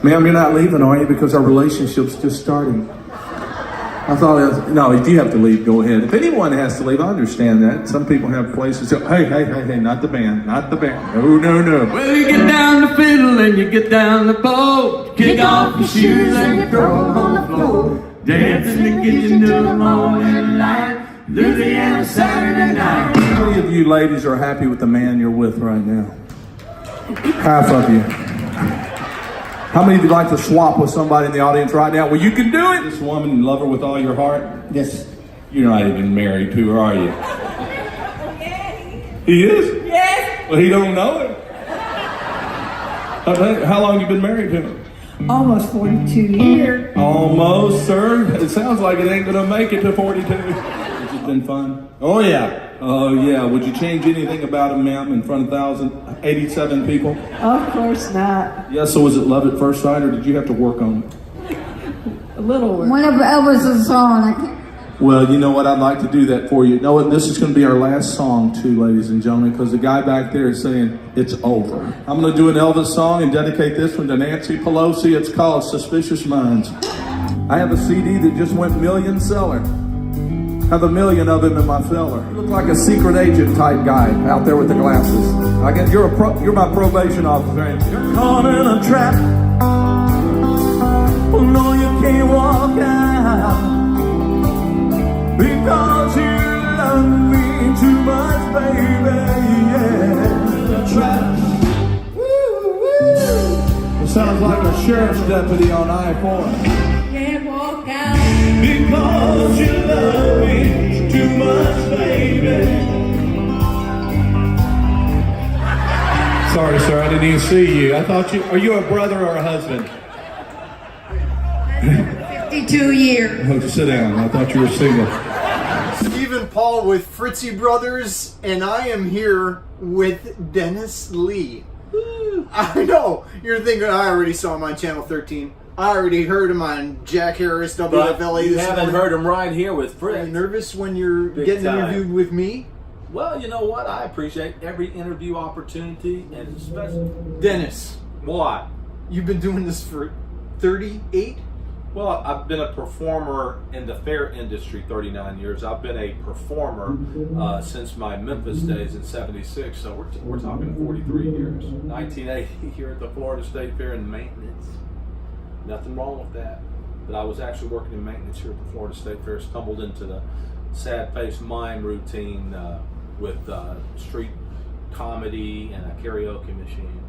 Ma'am, you're not leaving, are you? Because our relationship's just starting. I thought, no, if you have to leave, go ahead. If anyone has to leave, I understand that. Some people have places. Hey, not the band, not the band. No. Well, you get down the fiddle and you get down the bow. Kick off your shoes and you throw them on the floor. Dance in the kitchen till the morning light. Louisiana Saturday night. How many of you ladies are happy with the man you're with right now? Half of you. How many of you like to swap with somebody in the audience right now? Well, you can do it. This woman, you love her with all your heart? Yes. You're not even married to her, are you? Okay. He is? Yes. Well, he don't know it. How long you been married to him? Almost 42 years. Almost, sir. It sounds like it ain't gonna make it to 42. Has it been fun? Oh, yeah. Oh, yeah. Would you change anything about him, ma'am, in front of 1,087 people? Of course not. Yeah, so was it love at first sight, or did you have to work on it? A little work. Whenever Elvis is on, I can't. Well, you know what? I'd like to do that for you. You know what? This is going to be our last song, too, ladies and gentlemen, because the guy back there is saying it's over. I'm going to do an Elvis song and dedicate this one to Nancy Pelosi. It's called Suspicious Minds. I have a CD that just went million seller. Have 1 million of them in my cellar. You look like a secret agent type guy out there with the glasses. I guess you're my probation officer, ain't you? You're caught in a trap. Oh no, you can't walk out because you love me too much, baby. Yeah, a trap. Woo. It sounds like a sheriff's deputy on I-4. Can't walk out. Because you love me too much, baby. Sorry, sir, I didn't even see you. I thought you... Are you a brother or a husband? 52 years. Oh, sit down. I thought you were single. Stephen Paul with Fritzy Brothers, and I am here with Dennis Lee. I know, you're thinking I already saw him on Channel 13. I already heard him on Jack Harris, WFLA. You haven't heard him right here with Are Fritz. you nervous when you're Big getting time. interviewed with me? Well, you know what? I appreciate every interview opportunity, and especially Dennis, what? you've been doing this for 38? Well, I've been a performer in the fair industry 39 years. I've been a performer since my Memphis days in '76. So we're talking 43 years. 1980 here at the Florida State Fair in maintenance. Nothing wrong with that. But I was actually working in maintenance here at the Florida State Fair. Stumbled into the sad face mime routine with street comedy and a karaoke machine.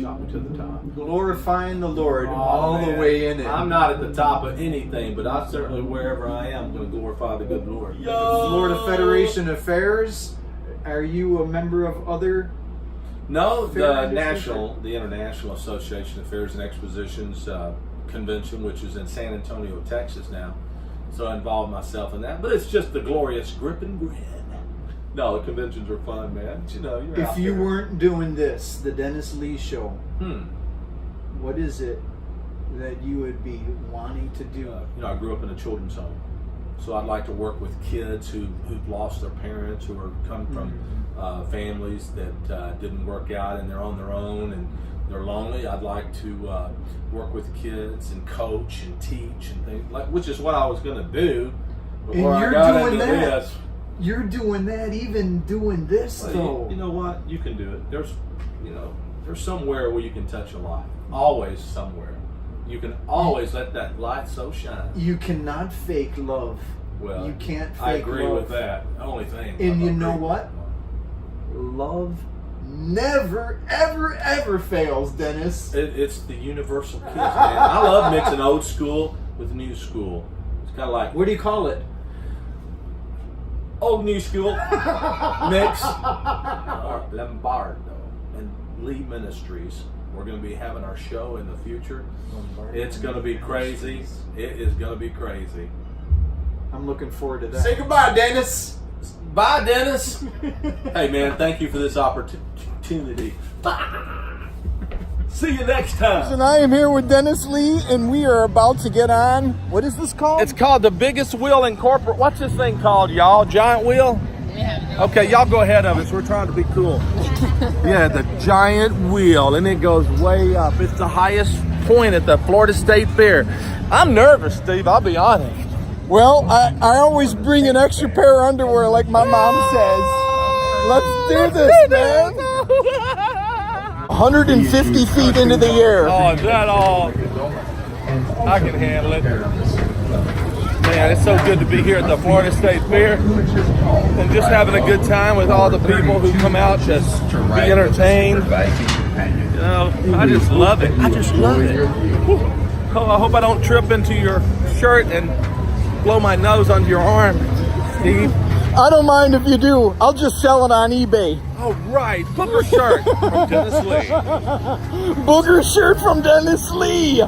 Shot me to the top. Glorifying the Lord Oh, all man. the way in it. I'm not at the top of anything, but I certainly, wherever I am, going to glorify the good Lord. Florida Federation of Fairs. Are you a member of other? No, Fair the International Association of Fairs and Expositions convention, which is in San Antonio, Texas now. So I involved myself in that. But it's just the glorious grip and grin. No, the conventions are fun, man. But, you know, you're If out you there. weren't doing this, the Dennis Lee Show, what is it that you would be wanting to do? You know, I grew up in a children's home, so I'd like to work with kids who've lost their parents, who are come from families that didn't work out, and they're on their own and they're lonely. I'd like to work with kids and coach and teach and things like, which is what I was going to do before And I you're got doing into that. this. You're doing that, even doing this, Well, though. you know what? You can do it. There's somewhere where you can touch a light. Always somewhere. You can always let that light so shine. You cannot fake love. Well, You can't fake I agree love. with that. The only thing. And I you know agree what? with. Love never, ever, ever fails, Dennis. It's the universal kiss, man. I love mixing old school with new school. It's kind of like What do you call it? old new school mix. Lombardo and Lee Ministries. We're going to be having our show in the future. It's going to be crazy. It is going to be crazy. I'm looking forward to that. Say goodbye, Dennis. Bye, Dennis. Hey, man, thank you for this opportunity. See you next time. And I am here with Dennis Lee, and we are about to get on. What is this called? It's called the biggest wheel in corporate. What's this thing called, y'all? Giant wheel? Yeah. Okay, y'all go ahead of us. We're trying to be cool. Yeah, the giant wheel, and it goes way up. It's the highest point at the Florida State Fair. I'm nervous, Steve, I'll be honest. Well, I always bring an extra pair of underwear like my mom says. Let's do this, man. 150 feet into the air. Oh, is that all? I can handle it. Man, it's so good to be here at the Florida State Fair and just having a good time with all the people who come out to be entertained. You know, I just love it. I just love it. Whew. Oh, I hope I don't trip into your shirt and blow my nose onto your arm, Steve. I don't mind if you do. I'll just sell it on eBay. Oh, right. Booker shirt from Dennis Lee. Booger shirt from Dennis Lee.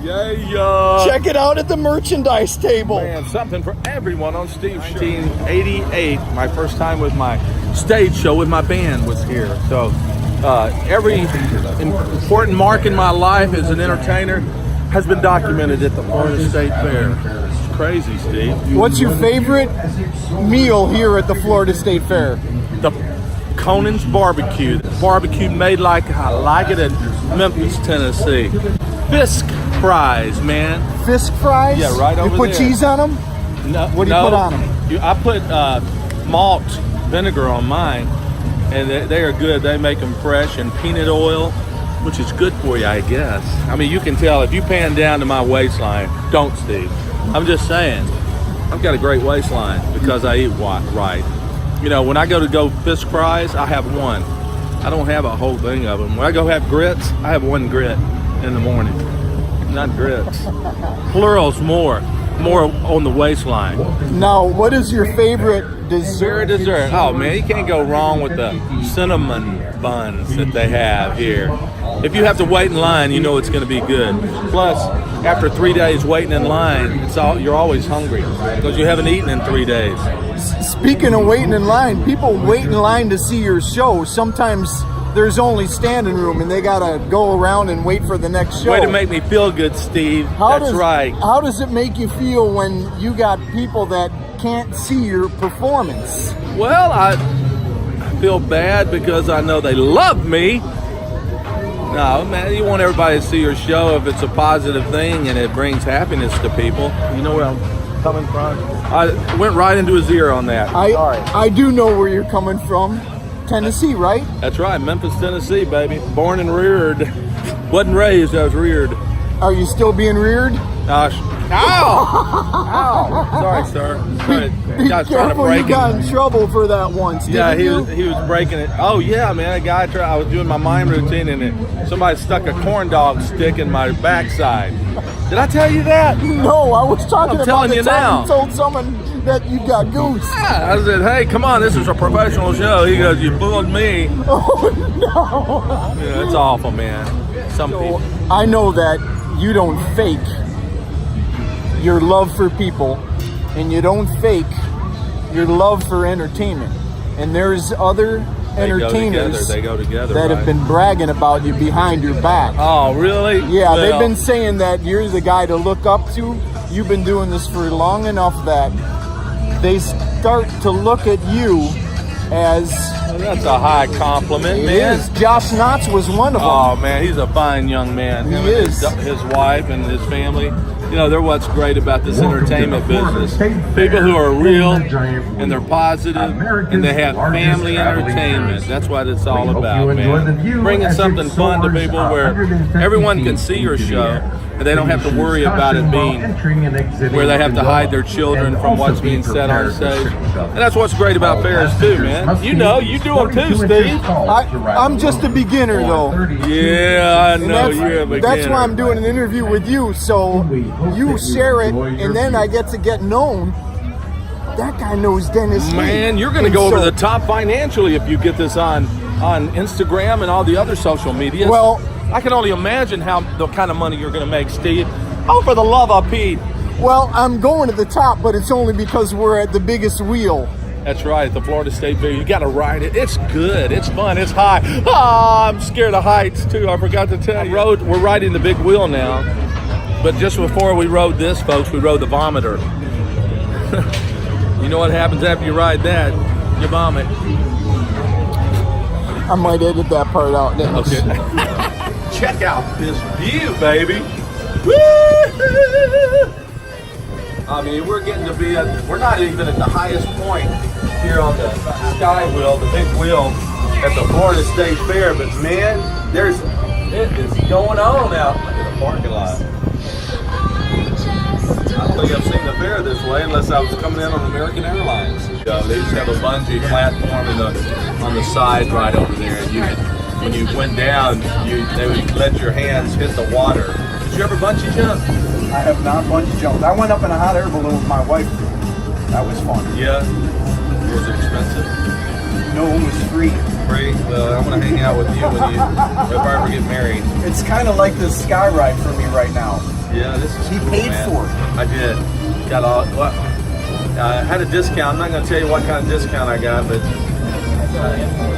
Yeah. Check it out at the merchandise table. Man, something for everyone on Steve's show. 1988, my first time with my stage show with my band was here. So every important mark in my life as an entertainer has been documented at the Florida State Fair. It's crazy, Steve. What's your favorite meal here at the Florida State Fair? The Conan's barbecue. The barbecue made like I like it in Memphis, Tennessee. Fisk fries, man. Fisk fries? Yeah, right over You put there. cheese on them? No, What do you put on them? I put malt vinegar on mine, and they are good. They make them fresh, and peanut oil, which is good for you, I guess. I mean, you can tell if you pan down to my waistline. Don't, Steve. I'm just saying. I've got a great waistline because I eat right. You know, when I go fish fries, I have one. I don't have a whole thing of them. When I go have grits, I have one grit in the morning. Not grits. Plurals more on the waistline. Now, what is your favorite Favorite dessert? dessert. Oh man, you can't go wrong with the cinnamon buns that they have here. If you have to wait in line, you know it's going to be good. Plus, after 3 days waiting in line, you're always hungry because you haven't eaten in 3 days. Speaking of waiting in line, people wait in line to see your show. Sometimes there's only standing room and they gotta go around and wait for the next show. Way to make me feel good, Steve. That's right. How does it make you feel when you got people that can't see your performance? Well, I feel bad because I know they love me. No, man, you want everybody to see your show if it's a positive thing and it brings happiness to people. You know where I'm coming from? I went right into his ear on that. I do know where you're coming from. Tennessee, right? That's right, Memphis, Tennessee, baby. Born and reared. Wasn't raised, I was reared. Are you still being reared? Ow! Ow! Sorry, sir. Be Guy's trying to careful, break you got in trouble for that once, Yeah, didn't he was breaking it. Oh yeah, man. I was doing my mime routine and somebody stuck a corn dog stick in my backside. Did I tell you that? No, I was talking I'm about telling the you time now. you told someone that you got goose. Yeah, I said, hey, come on, this is a professional show. He goes, you fooled me. Oh no! Yeah, it's awful, man. Some people. I know that you don't fake your love for people, and you don't fake your love for entertainment. And there's other entertainers They go together. that right? have been bragging about you behind your back. Oh, really? Yeah, they've Well, been saying that you're the guy to look up to. You've been doing this for long enough that they start to look at you as That's a high compliment, it man. is. Josh Knotts was one of them. Oh man, he's a fine young man. He Him and is. his wife and his family. You know, they're what's great about this entertainment business. People who are real and they're positive and they have family entertainment. That's what it's all about, man. Bringing something fun to people where everyone can see your show and they don't have to worry about it being where they have to hide their children from what's being said on stage. And that's what's great about fairs too, man. You know, you do them too, Steve. I'm just a beginner though. Yeah, I And know you're a beginner. that's why I'm doing an interview with you, so you share it, and then I get to get known. That guy knows Dennis Lee. Man, you're going to And go over so- the top financially if you get this on Instagram and all the other social media. Well- I can only imagine how the kind of money you're going to make, Steve. Oh, for the love of Pete. Well, I'm going to the top, but it's only because we're at the biggest wheel. That's right, the Florida State Fair. You got to ride it. It's good. It's fun. It's high. Ah, I'm scared of heights too. I forgot to tell you. We're riding the big wheel now. But just before we rode this, folks, we rode the vomiter. You know what happens after you ride that? You vomit. I might edit that part out. Dennis. Okay. check out this view, baby. Woo! I mean, we're getting to be we're not even at the highest point here on the sky wheel, the big wheel at the Florida State Fair, but man, it is going on out in the parking lot. I don't think I've seen the fair this way unless I was coming in on American Airlines. They just have a bungee platform on the side right over there, and you could, when you went down, they would let your hands hit the water. Did you ever bungee jump? I have not bungee jumped. I went up in a hot air balloon with my wife. That was fun. Yeah. Was it expensive? No, it was free. Free? Well, I'm gonna hang out with you if I ever get married. It's kind of like this sky ride for me right now. Yeah, this is He cool, paid man. for it. I did. Got all. Well, I had a discount. I'm not gonna tell you what kind of discount I got, but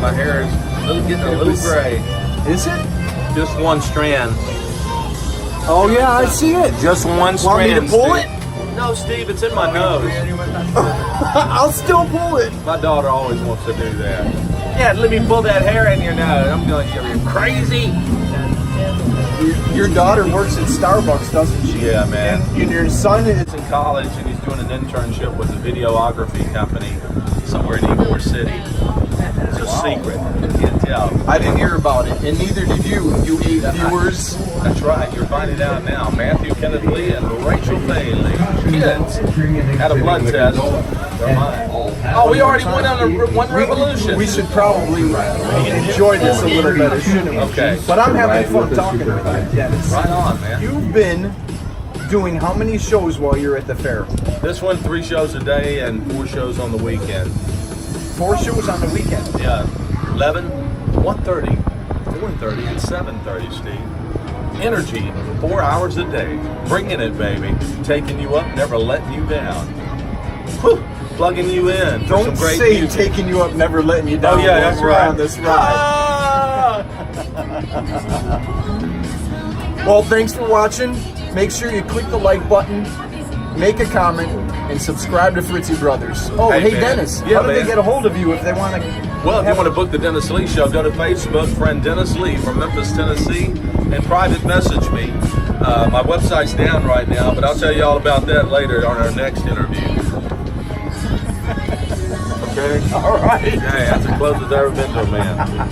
my hair is getting a little gray. Is it? Just one strand. Oh yeah, I see it. Just one strand. Want me to pull Steve. No, Steve, it's in my nose. I'll still pull it. My daughter always wants to do that. Yeah, let me pull that hair in your nose. I'm going, you're crazy. Your daughter works at Starbucks, doesn't she? Yeah, man. And your son is. He's in college and he's doing an internship with a videography company somewhere in Ybor City. It's a secret. You can't tell. I didn't hear about it, and neither did you. You 8 viewers. That's right. You're finding out now. Matthew Kenneth Lee and Rachel Bailey. Kids had a blood test. They're mine. Oh, we already went on one revolution. We should probably enjoy this a little better, shouldn't we? Okay. But I'm having fun talking with you, Dennis. Right on, man. You've been doing how many shows while you're at the fair? This one, 3 shows a day and 4 shows on the weekend. 4 shows on the weekend. Yeah, 11, 1:30, 4:30, and 7:30, Steve. Energy, 4 hours a day. Bringing it, baby. Taking you up, never letting you down. Whew. Plugging you in. For some Don't great say music. taking you up, never letting you down. Oh yeah, while that's we're right. on this ride. Ah! Well, thanks for watching. Make sure you click the like button, make a comment, and subscribe to Fritzy Brothers. Oh, hey, man. Dennis, Yeah, how do they man. get a hold of you if they want to? Well, if you want to book the Dennis Lee Show, go to Facebook, friend Dennis Lee from Memphis, Tennessee, and private message me. My website's down right now, but I'll tell you all about that later on our next interview. Okay? All right. Hey, that's the closest I've ever been to a man.